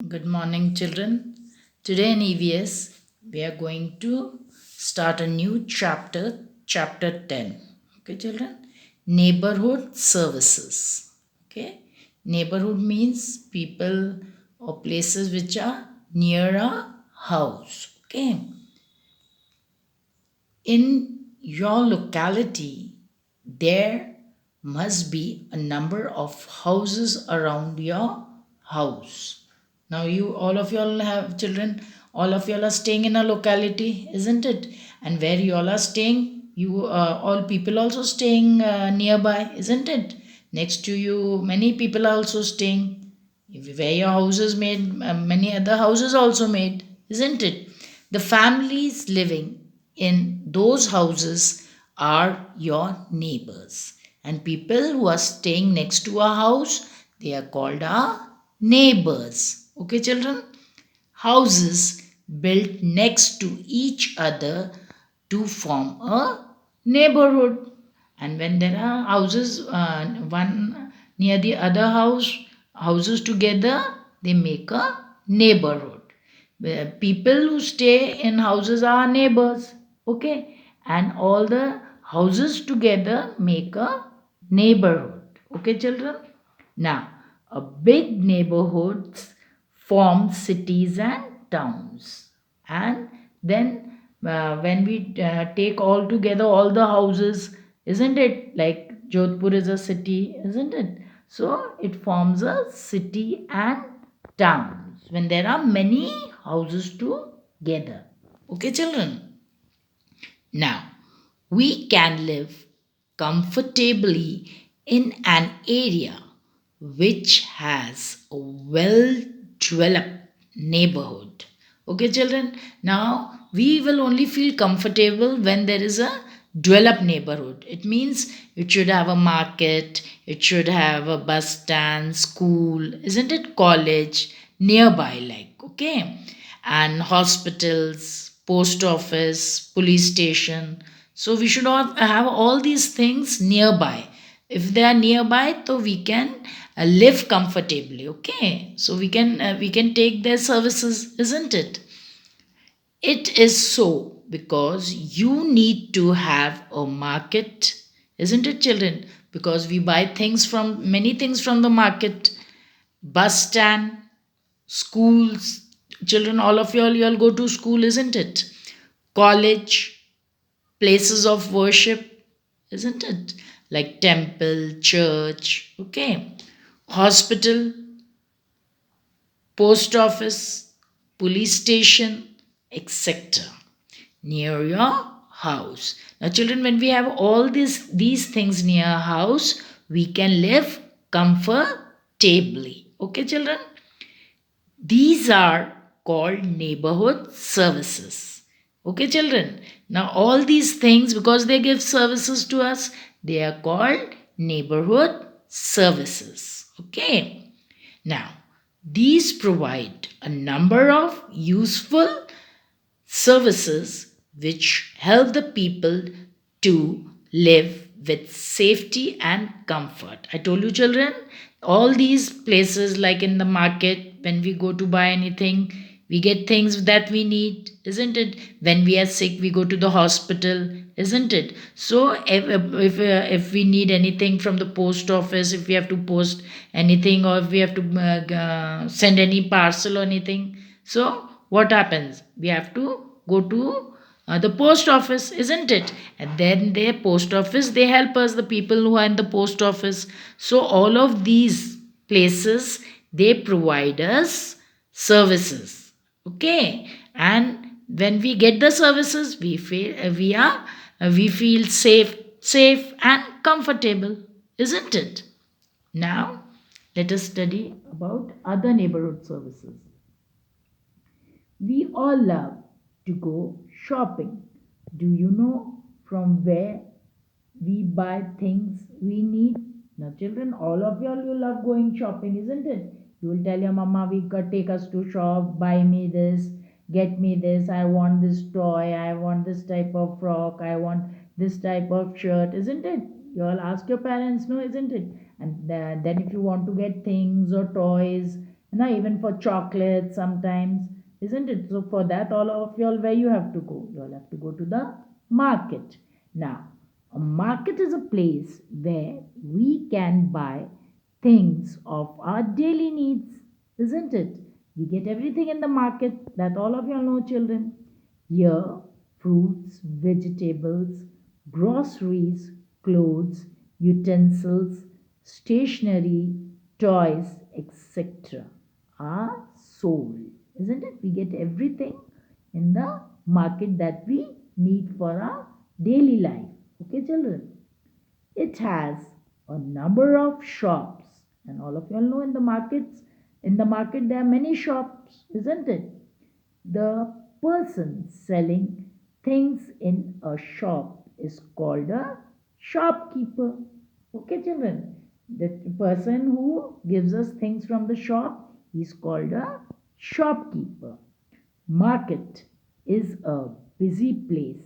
Good morning, children. Today in EVS, we are going to start a new chapter, chapter 10. Okay, children? Neighborhood services. Okay, neighborhood means people or places which are near a house. Okay, in your locality, there must be a number of houses around your house. Now, all of y'all have children, all of y'all are staying in a locality, isn't it? And where y'all are staying, you all people also staying nearby, isn't it? Next to you, many people are also staying. Where your house is made, many other houses also made, isn't it? The families living in those houses are your neighbors. And people who are staying next to a house, they are called our neighbors. Okay, children? Houses built next to each other to form a neighborhood. And when there are houses, one near the other houses together, they make a neighborhood. Where people who stay in houses are neighbors, okay, and all the houses together make a neighborhood, okay, children. Now, a big neighborhoods form cities and towns, and then when we take all together all the houses, isn't it, like Jodhpur is a city, isn't it? So it forms a city and towns when there are many houses together. Okay, children. Now, we can live comfortably in an area which has a well developed neighborhood. Okay, children. Now, we will only feel comfortable when there is a developed neighborhood. It means it should have a market, it should have a bus stand, school, isn't it? College nearby, like, okay, and hospitals, post office, police station. So we should all have all these things nearby. If they are nearby, so we can live comfortably. Okay, so we can take their services, isn't it? It is so because you need to have a market, isn't it, children? Because we buy things from many things from the market, bus stand, schools. Children, all of y'all go to school, isn't it? College, places of worship, isn't it? Like temple, church, okay? Hospital, post office, police station, etc. Near your house. Now, children, when we have all these things near our house, we can live comfortably. Okay, children? These are called neighborhood services. Okay, children? Now, all these things, because they give services to us, they are called neighborhood services. Okay? Now, these provide a number of useful services which help the people to live with safety and comfort. I told you, children, all these places, like in the market, when we go to buy anything, we get things that we need, isn't it? When we are sick, we go to the hospital, isn't it? So if we need anything from the post office, if we have to post anything, or if we have to send any parcel or anything, so what happens? We have to go to the post office, isn't it? And then their post office, they help us, the people who are in the post office. So all of these places, they provide us services. Okay, and when we get the services, we feel safe and comfortable, isn't it? Now, let us study about other neighborhood services. We all love to go shopping. Do you know from where we buy things we need? Now, children, all of y'all, you love going shopping, isn't it? You will tell your mama, we could take us to shop, buy me this, get me this, I want this toy, I want this type of frock, I want this type of shirt, isn't it? You all ask your parents, no, isn't it? And then if you want to get things or toys, Now, even for chocolate sometimes, isn't it? So, for that, all of y'all, where you have to go? You all have to go to the market. Now, a market is a place where we can buy things of our daily needs, isn't it? We get everything in the market, that all of y'all know, children. Here, fruits, vegetables, groceries, clothes, utensils, stationery, toys, etc. are sold. Isn't it? We get everything in the market that we need for our daily life. Okay, children? It has a number of shops, and all of you all know in the market there are many shops, isn't it? The person selling things in a shop is called a shopkeeper. Okay, children? The person who gives us things from the shop is called a shopkeeper. Market is a busy place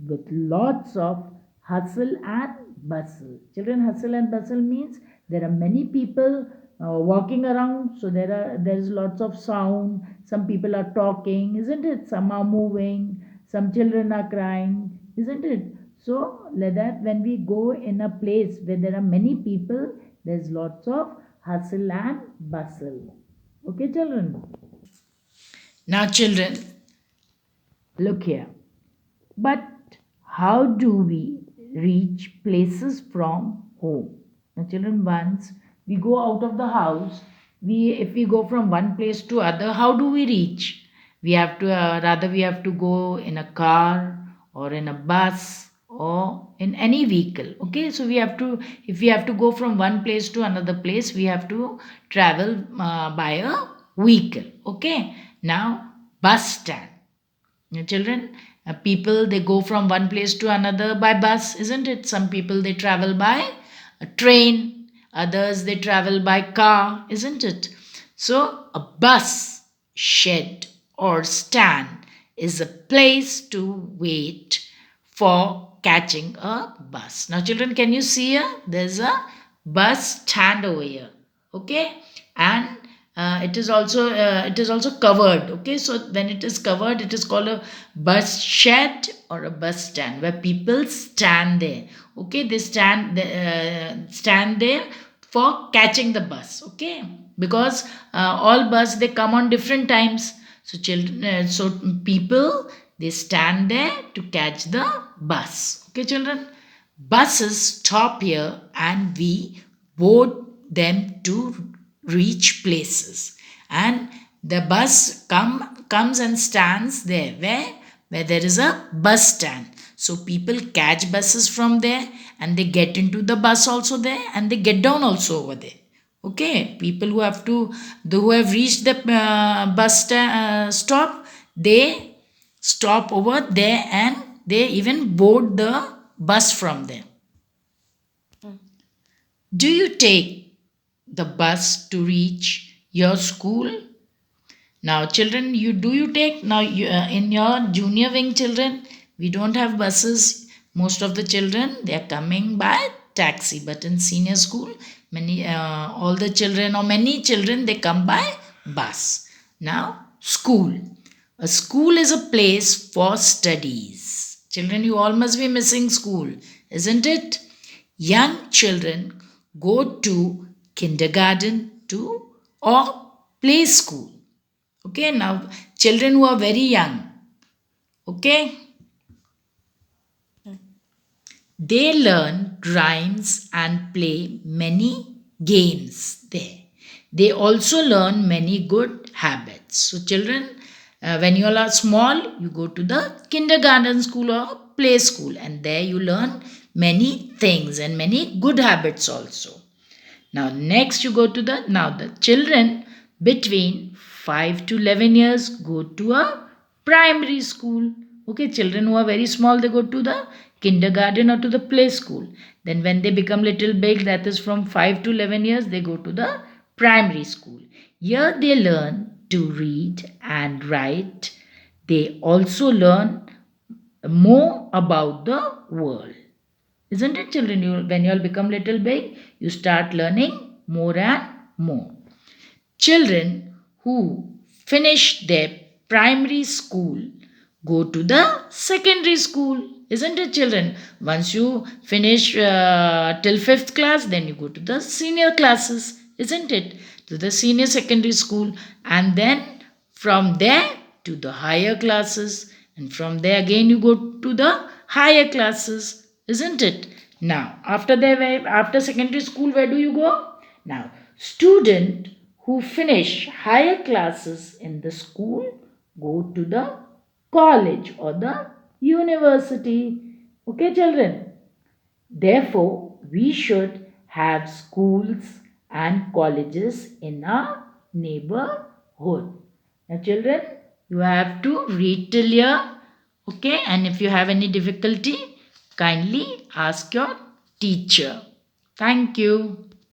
with lots of hustle and bustle. Children, hustle and bustle means there are many people walking around, so there is lots of sound. Some people are talking, isn't it? Some are moving, some children are crying, isn't it? So, like that, when we go in a place where there are many people, there's lots of hustle and bustle. Okay, children? Now, children, look here. But how do we reach places from home? Now, children, once we go out of the house, we if we go from one place to other, how do we reach? We have to rather we have to go in a car or in a bus or in any vehicle. Okay, so we have to if we have to go from one place to another place, we have to travel by a vehicle. Okay, now bus stand. Now, children, people they go from one place to another by bus, isn't it? Some people they travel by a train, others they travel by car, isn't it? So, a bus, shed, or stand is a place to wait for catching a bus. Now, children, can you see here? There's a bus stand over here. Okay, and it is also covered. Okay, so when it is covered, it is called a bus shed or a bus stand where people stand there. Okay, they stand there for catching the bus. Okay, because all bus they come on different times. So children, so people they stand there to catch the bus. Okay, children. Buses stop here and we board them to reach places. And the bus comes and stands there where there is a bus stand. So people catch buses from there and they get into the bus also there and they get down also over there. Okay, people who have reached the stop, they stop over there and they even board the bus from there. Do you take the bus to reach your school? Now, children, you take now in your junior wing children, we don't have buses. Most of the children they are coming by taxi, but in senior school, many all the children or many children they come by bus. Now, school. A school is a place for studies. Children, you all must be missing school, isn't it? Young children go to kindergarten to or play school. Okay, now children who are very young, okay, they learn rhymes and play many games there. They also learn many good habits. So, children, when you all are small, you go to the kindergarten school or play school, and there you learn many things and many good habits also. Now, next you go to the children between 5 to 11 years go to a primary school. Okay, children who are very small, they go to the kindergarten or to the play school. Then when they become little big, that is from 5 to 11 years, they go to the primary school. Here they learn to read and write. They also learn more about the world. Isn't it, children? When you all become little big, you start learning more and more. Children who finish their primary school go to the secondary school, isn't it, children? Once you finish till fifth class, then you go to the senior classes, isn't it, to the senior secondary school, and then from there to the higher classes, and from there again you go to the higher classes, isn't it? Now after secondary school, where do you go? Now, student who finish higher classes in the school go to the college or the university. Okay, children? Therefore, we should have schools and colleges in our neighborhood. Now, children, you have to read till here. Okay, and if you have any difficulty, kindly ask your teacher. Thank you.